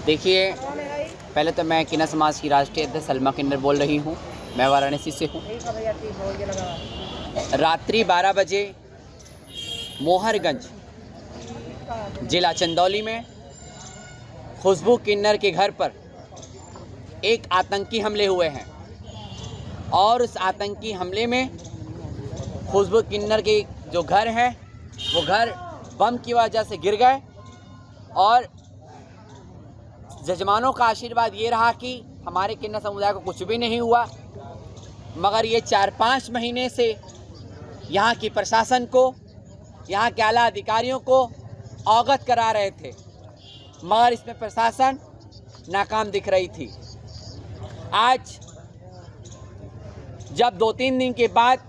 देखिए, पहले तो मैं किन्नर समाज की राष्ट्रीय अध्यक्ष सलमा किन्नर बोल रही हूँ। मैं वाराणसी से हूँ। रात्रि 12 बजे मोहरगंज जिला चंदौली में खुशबू किन्नर के घर पर एक आतंकी हमले हुए हैं और उस आतंकी हमले में खुशबू किन्नर के जो घर है वो घर बम की वजह से गिर गए और जजमानों का आशीर्वाद ये रहा कि हमारे किन्नर समुदाय को कुछ भी नहीं हुआ, मगर ये 4-5 महीने से यहाँ की प्रशासन को, यहाँ के आला अधिकारियों को अवगत करा रहे थे, मगर इसमें प्रशासन नाकाम दिख रही थी। आज जब 2-3 दिन के बाद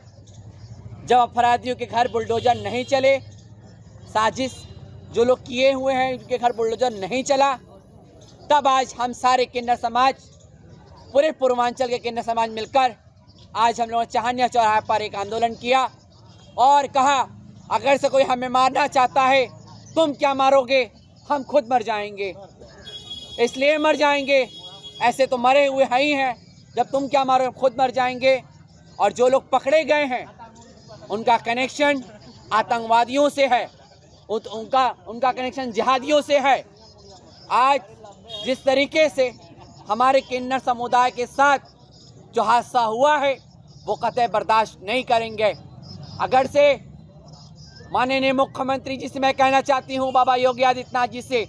जब अपराधियों के घर बुलडोजर नहीं चले, साजिश जो लोग किए हुए हैं उनके घर बुलडोजर नहीं चला, तब आज हम सारे किन्नर समाज, पूरे पूर्वांचल के किन्नर समाज मिलकर आज हम लोगों ने चाहनिया चौराहे पर एक आंदोलन किया और कहा, अगर से कोई हमें मारना चाहता है, तुम क्या मारोगे, हम खुद मर जाएंगे। इसलिए मर जाएंगे, ऐसे तो मरे हुए हैं ही हैं, जब तुम क्या मारोगे, खुद मर जाएंगे। और जो लोग पकड़े गए हैं उनका कनेक्शन आतंकवादियों से है, उनका कनेक्शन जिहादियों से है। आज जिस तरीके से हमारे किन्नर समुदाय के साथ जो हादसा हुआ है वो कतई बर्दाश्त नहीं करेंगे। अगर से माननीय मुख्यमंत्री जी से मैं कहना चाहती हूँ, बाबा योगी आदित्यनाथ जी से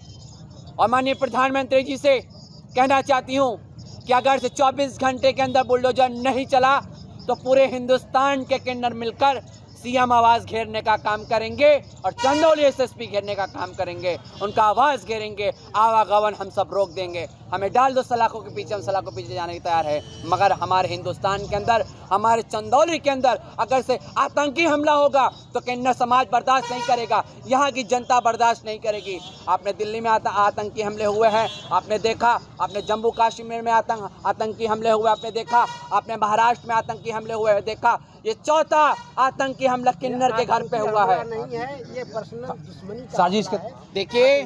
और माननीय प्रधानमंत्री जी से कहना चाहती हूँ कि अगर से 24 घंटे के अंदर बुलडोजर नहीं चला तो पूरे हिंदुस्तान के किन्नर मिलकर सीएम आवास घेरने का काम करेंगे और चंदौली एसएसपी घेरने का काम करेंगे, उनका आवास घेरेंगे, आवागमन हम सब रोक देंगे। हमें डाल दो सलाखों के पीछे, हम सलाखों के पीछे जाने की तैयार है, मगर हमारे हिंदुस्तान के अंदर, हमारे चंदौली के अंदर अगर से आतंकी हमला होगा तो किन्नर समाज बर्दाश्त नहीं करेगा, यहाँ की जनता बर्दाश्त नहीं करेगी। आपने दिल्ली में आतंकी हमले हुए हैं, आपने देखा, आपने जम्मू कश्मीर में आतंकी हमले हुए आपने देखा, आपने महाराष्ट्र में आतंकी हमले हुए देखा, ये चौथा आतंकी हमला किन्नर के घर पे हुआ है। नहीं है, ये पर्सनल दुश्मनी साजिश के, देखिए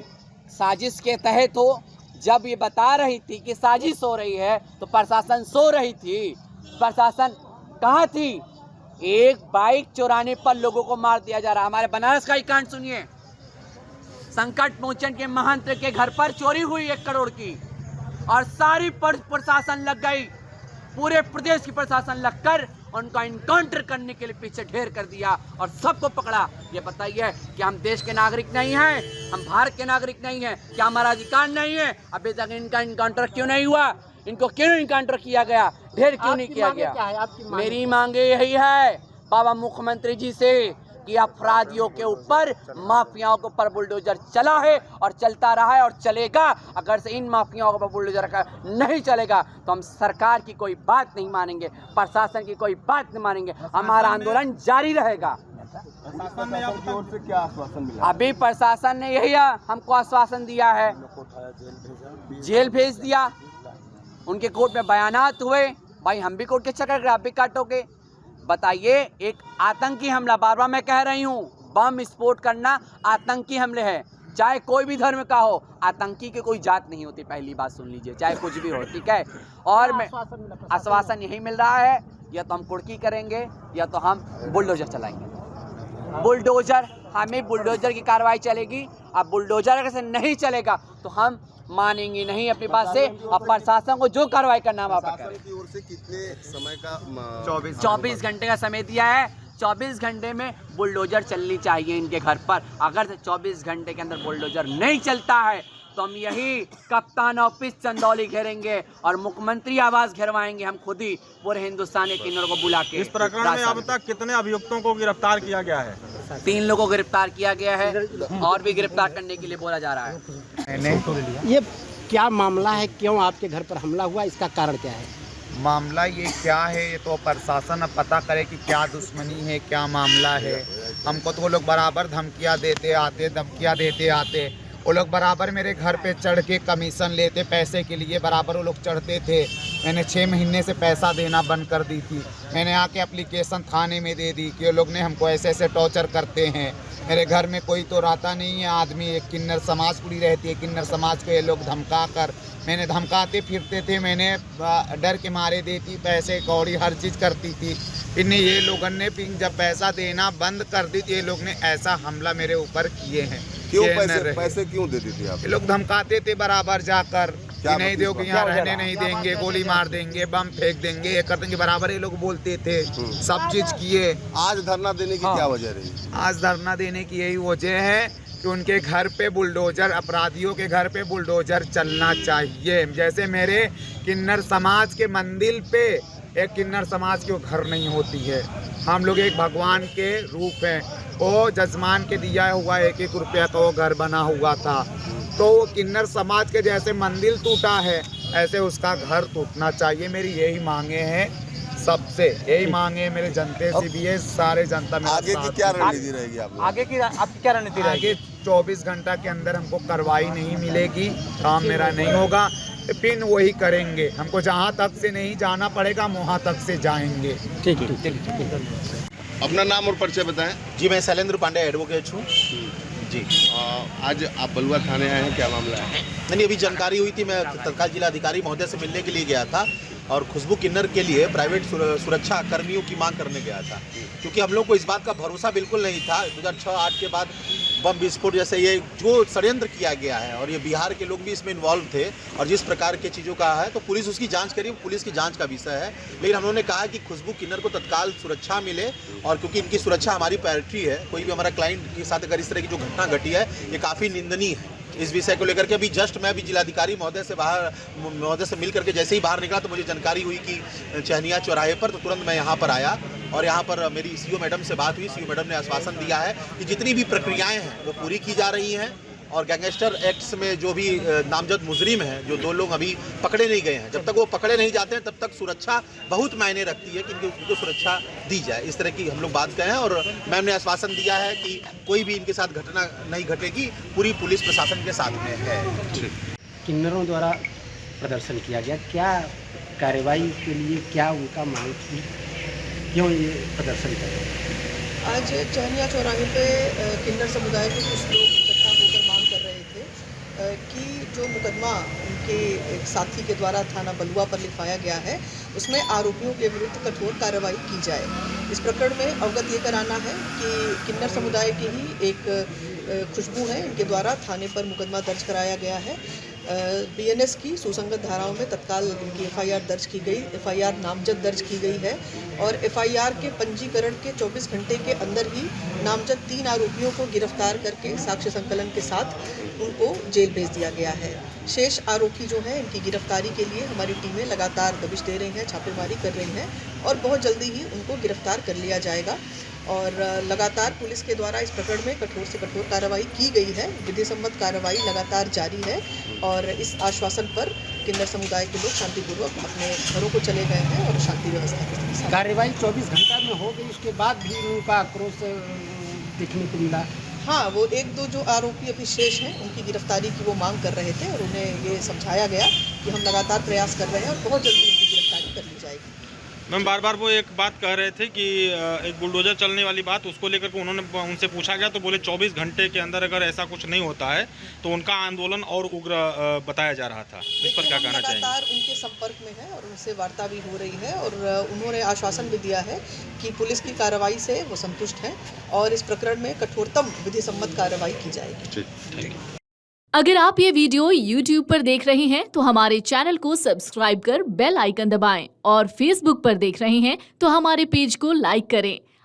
साजिश के तहत हो, जब ये बता रही थी कि साजिश हो रही है तो प्रशासन सो रही थी। प्रशासन कहाँ थी? एक बाइक चुराने पर लोगों को मार दिया जा रहा। हमारे बनारस का ही कांड सुनिए, संकट मोचन के महंत के घर पर चोरी हुई 1 करोड़ की और सारी प्रशासन लग गई, पूरे प्रदेश की प्रशासन लगकर उनका इनकाउंटर करने के लिए पीछे ढेर कर दिया और सबको पकड़ा। ये बताइए कि हम देश के नागरिक नहीं हैं, हम भारत के नागरिक नहीं हैं, क्या हमारा अधिकार नहीं है? अभी तक इनका इनकाउंटर क्यों नहीं हुआ? इनको क्यों इनकाउंटर किया गया? ढेर क्यों नहीं किया गया? मेरी मांगे यही है बाबा मुख्यमंत्री जी से कि अपराधियों के ऊपर, माफियाओं के ऊपर बुलडोजर चला है और चलता रहा है और चलेगा। अगर से इन माफियाओं के ऊपर बुलडोजर नहीं चलेगा तो हम सरकार की कोई बात नहीं मानेंगे, प्रशासन की कोई बात नहीं मानेंगे, हमारा आंदोलन जारी रहेगा। प्रशासन ने आपकी ओर से क्या आश्वासन मिला? अभी प्रशासन ने यही हमको आश्वासन दिया है, जेल भेज दिया, उनके कोर्ट में बयानात हुए। भाई हम भी कोर्ट के चक्कर, आप भी काटोगे? बताइए, एक आतंकी हमला, बार बार मैं कह रही हूँ, बम विस्फोट करना आतंकी हमले हैं, चाहे कोई भी धर्म का हो। आतंकी की कोई जात नहीं होती, पहली बात सुन लीजिए, चाहे कुछ भी हो, ठीक है? और मैं आश्वासन यही मिल रहा है, या तो हम कुर्की करेंगे या तो हम बुलडोजर चलाएंगे। बुलडोजर, हमें बुलडोजर की कार्रवाई चलेगी। अब बुलडोजर अगर से नहीं चलेगा तो हम मानेंगे नहीं अपनी बात से, और प्रशासन को जो कार्रवाई करना है प्रशासन की ओर से कितने समय का 24 घंटे का समय दिया है। 24 घंटे में बुलडोजर चलनी चाहिए इनके घर पर। अगर से 24 घंटे के अंदर बुलडोजर नहीं चलता है तो हम यही कप्तान ऑफिस चंदौली घेरेंगे और मुख्यमंत्री आवास घेरवाएंगे, हम खुद ही, पूरे हिंदुस्तान के किन्नरों को बुला के। इस प्रकरण में अब तक कितने अभियुक्तों को गिरफ्तार किया गया है? 3 लोगों को गिरफ्तार किया गया है और भी गिरफ्तार करने के लिए बोला जा रहा है। ये क्या मामला है, क्यों आपके घर पर हमला हुआ, इसका कारण क्या है? मामला ये क्या है, ये तो प्रशासन अब पता करे कि क्या दुश्मनी है, क्या मामला है। हमको तो वो लोग बराबर धमकियाँ देते आते, धमकियाँ देते आते, वो लोग बराबर मेरे घर पे चढ़ के कमीशन लेते, पैसे के लिए बराबर वो लोग चढ़ते थे। मैंने 6 महीने से पैसा देना बंद कर दी थी। मैंने आके एप्लीकेशन थाने में दे दी कि वो लोग ने हमको ऐसे ऐसे टॉर्चर करते हैं। मेरे घर में कोई तो रहता नहीं है आदमी, एक किन्नर समाज पूरी रहती है। किन्नर समाज को ये लोग धमका कर, मैंने धमकाते फिरते थे, मैंने डर के मारे देती पैसे कौड़ी हर चीज़ करती थी। फिर ये लोगों ने फिर जब पैसा देना बंद कर दी, ये लोग ने ऐसा हमला मेरे ऊपर किए हैं। क्यों पैसे क्यों देती थी आप? ये लोग धमकाते थे बराबर जाकर कि नहीं दोगे, यहाँ रहने नहीं देंगे, गोली मार देंगे, बम फेंक देंगे, ये कर देंगे, बराबर ये लोग बोलते थे। सब चीज़ किए। आज धरना देने की क्या वजह रही? आज धरना देने की यही वजह है कि उनके घर पे बुलडोजर, अपराधियों के घर पे बुलडोजर चलना चाहिए। जैसे मेरे किन्नर समाज के मंदिर पे एक किन्नर समाज की घर नहीं होती है। हम लोग एक भगवान के रूप हैं। वो जजमान के दिया हुआ 1-1 रुपया का वो घर बना हुआ था। तो वो किन्नर समाज के जैसे मंदिर टूटा है, ऐसे उसका घर टूटना चाहिए। मेरी यही मांगे हैं, सबसे यही मांगे मेरे जनते से भी है, सारे जनता में। आगे की क्या रणनीति रहेगी आप? आगे की आपकी क्या रणनीति रहेगी? आगे 24 घंटा के अंदर हमको कार्रवाई नहीं मिलेगी, काम मेरा नहीं होगा, फिर वही करेंगे। हमको जहाँ तक से नहीं जाना पड़ेगा, वहाँ तक से जाएंगे। ठीक है। अपना नाम और परिचय बताएं। जी, मैं शैलेंद्र पांडे एडवोकेट हूँ जी। आज आप बलुआ थाने आए हैं, क्या मामला है? नहीं, अभी जानकारी हुई थी, मैं तत्काल जिला अधिकारी महोदय से मिलने के लिए गया था और खुशबू किन्नर के लिए प्राइवेट सुरक्षा कर्मियों की मांग करने गया था, क्योंकि हम लोग को इस बात का भरोसा बिल्कुल नहीं था। 2006-08 के बाद बम विस्फोट जैसे ये जो षड्यंत्र किया गया है, और ये बिहार के लोग भी इसमें इन्वॉल्व थे, और जिस प्रकार के चीज़ों का है तो पुलिस उसकी जांच करी, पुलिस की जांच का विषय है। लेकिन हम लोगों ने कहा कि खुशबू किन्नर को तत्काल सुरक्षा मिले, और क्योंकि इनकी सुरक्षा हमारी प्रायोरिटी है। कोई भी हमारा क्लाइंट के साथ अगर इस तरह की जो घटना घटी है, ये काफ़ी निंदनीय है। इस विषय को लेकर के अभी जस्ट मैं भी जिलाधिकारी महोदय से मिल करके जैसे ही बाहर निकला तो मुझे जानकारी हुई कि चहनिया चौराहे पर, तो तुरंत मैं यहाँ पर आया और यहाँ पर मेरी सीओ मैडम से बात हुई। सीओ मैडम ने आश्वासन दिया है कि जितनी भी प्रक्रियाएं हैं वो पूरी की जा रही हैं, और गैंगस्टर एक्ट्स में जो भी नामजद मुजरिम हैं, जो 2 लोग अभी पकड़े नहीं गए हैं, जब तक वो पकड़े नहीं जाते हैं तब तक सुरक्षा बहुत मायने रखती है कि उनको सुरक्षा दी जाए। इस तरह की हम लोग बात करें, और मैम ने आश्वासन दिया है कि कोई भी इनके साथ घटना नहीं घटेगी, पूरी पुलिस प्रशासन के साथ में है। किन्नरों द्वारा प्रदर्शन किया गया, क्या कार्रवाई के लिए क्या उनका मांग थी, क्यों ये प्रदर्शन कर रहे हैं? आज चहनिया चौराहे पे किन्नर समुदाय के कुछ लोग इकट्ठा होकर मांग कर रहे थे कि जो मुकदमा उनके एक साथी के द्वारा थाना बलुआ पर लिखवाया गया है, उसमें आरोपियों के विरुद्ध कठोर कार्रवाई की जाए। इस प्रकरण में अवगत ये कराना है कि किन्नर समुदाय के ही एक खुशबू है, इनके द्वारा थाने पर मुकदमा दर्ज कराया गया है। बीएनएस की सुसंगत धाराओं में तत्काल इनकी एफआईआर दर्ज की गई, एफआईआर नामजद दर्ज की गई है, और एफआईआर के पंजीकरण के 24 घंटे के अंदर ही नामजद 3 आरोपियों को गिरफ्तार करके साक्ष्य संकलन के साथ उनको जेल भेज दिया गया है। शेष आरोपी जो हैं, इनकी गिरफ्तारी के लिए हमारी टीमें लगातार दबिश दे रही हैं, छापेमारी कर रही हैं, और बहुत जल्दी ही उनको गिरफ्तार कर लिया जाएगा। और लगातार पुलिस के द्वारा इस प्रकरण में कठोर से कठोर कार्रवाई की गई है। विधि सम्मत कार्रवाई लगातार जारी है, और इस आश्वासन पर किन्नर समुदाय के लोग शांतिपूर्वक अपने घरों को चले गए हैं और शांति व्यवस्था के साथ कार्रवाई 24 घंटा में हो गई, उसके बाद भी उनका आक्रोश देखने को मिला। हाँ, वो 1-2 जो आरोपी अभी शेष हैं, उनकी गिरफ्तारी की वो मांग कर रहे थे, और उन्हें ये समझाया गया कि हम लगातार प्रयास कर रहे हैं और बहुत जल्दी उनकी गिरफ्तारी कर ली जाएगी। मैम, बार वो एक बात कह रहे थे कि एक बुलडोजर चलने वाली बात, उसको लेकर के उन्होंने उनसे पूछा गया तो बोले 24 घंटे के अंदर अगर ऐसा कुछ नहीं होता है तो उनका आंदोलन और उग्र बताया जा रहा था। इस पर क्या कहना चाहिए? लगातार उनके संपर्क में है और उनसे वार्ता भी हो रही है, और उन्होंने आश्वासन भी दिया है कि पुलिस की कार्रवाई से वो संतुष्ट हैं और इस प्रकरण में कठोरतम विधि सम्मत कार्रवाई की जाएगी। अगर आप ये वीडियो YouTube पर देख रहे हैं तो हमारे चैनल को सब्सक्राइब कर बेल आइकन दबाएं, और Facebook पर देख रहे हैं तो हमारे पेज को लाइक करें।